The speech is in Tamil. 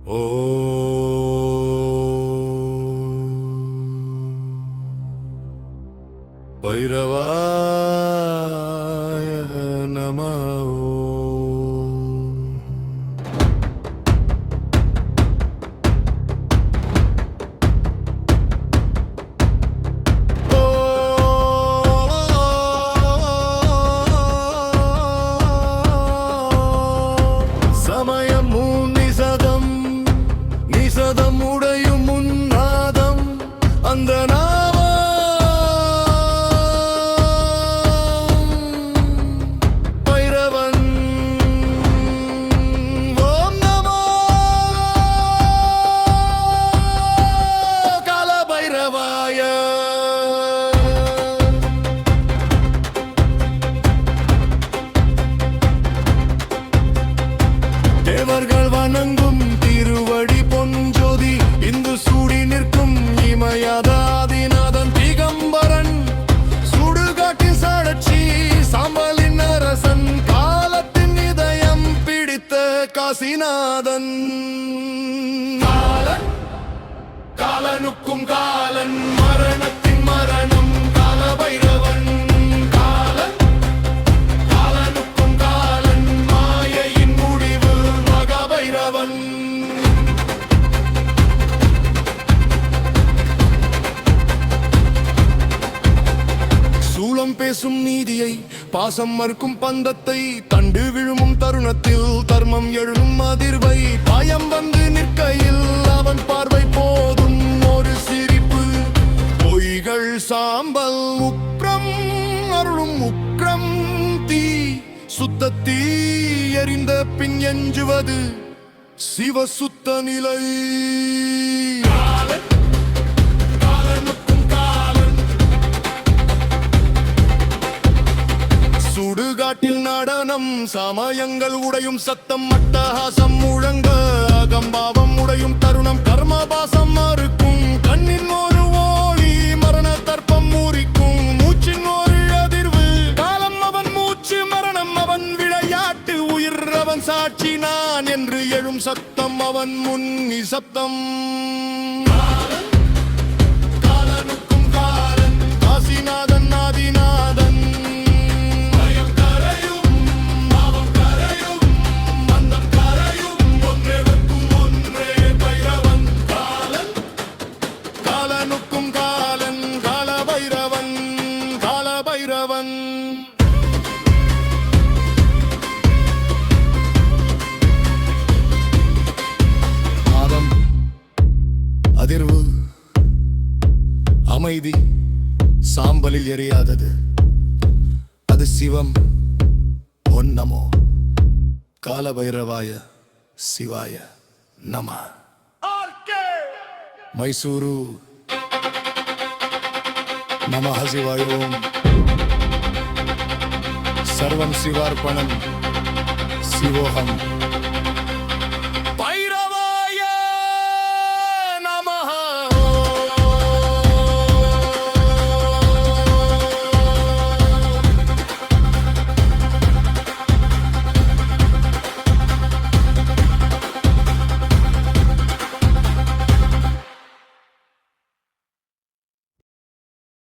ஓ பைரவாய நமோ. சமயமும் நிசதம் உடையும் முன்னாதம் அந்த நாமம் பைரவன். ஓம் நமோ கால பைரவாய. தேவர்கள் வணங்கும் திருவடி பொஞ்சோதி இந்து சூடி நிற்கும் இமயாத ஆதிநாதன் திகம்பரன் சுடுகாட்டின் சாட்சி சாம்பலின் அரசன் காலத்தின் இதயம் பிடித்த காசிநாதன். காலனுக்கும் காலன் மரணத்தின் மரணம் கால பைரவன். காலனுக்கும் காலன் மாயையின் முடிவு மகாபைரவன். சூலம் பேசும் நீதியை பாசம் மறுக்கும் பந்தத்தை தண்டு விழுமும் தருணத்தில் தர்மம் எழும் அதிர்வை பாயம் வந்து நிற்கையில் அவன் பார்வை போதும் ஒரு சிரிப்பு. பொய்கள் சாம்பல் உக்ரம் அருளும் உக்ரம் தீ சுத்த தீ எறிந்த பின் எஞ்சுவது சிவசுத்த நிலை. சுடுகாட்டில் நடனம் சமயங்கள் உடையும் சத்தம் அட்டகாசம் முழங்க அகம்பாவம் உடையும் தருணம் கர்மபாசம் மறுக்கும் கண்ணின் ஒரு ஓலி மரண தர்ப்பம் முறிக்கும் மூச்சின் ஒரு அதிர்வு காலம் அவன் மூச்சு மரணம் அவன் விளையாட்டு உயிர் அவன் சாட்சி நான் என்று எழும் சத்தம் அவன் முன் நிசப்தம். காலனுக்கும் காலன் காசிநாதன் ஆதிநாதன். காலனுக்கும் காலன் கால பைரவன் கால பைரவன். ஆதம் அதிர்வு அமைதி சாம்பலில் எரியாதது அது சிவம். ஓம் நமோ கால பைரவாய சிவாய நம. மைசூரு நமः சிவாய ஓம். சர்வம் சிவார்ப்பணம் சிவோகம்.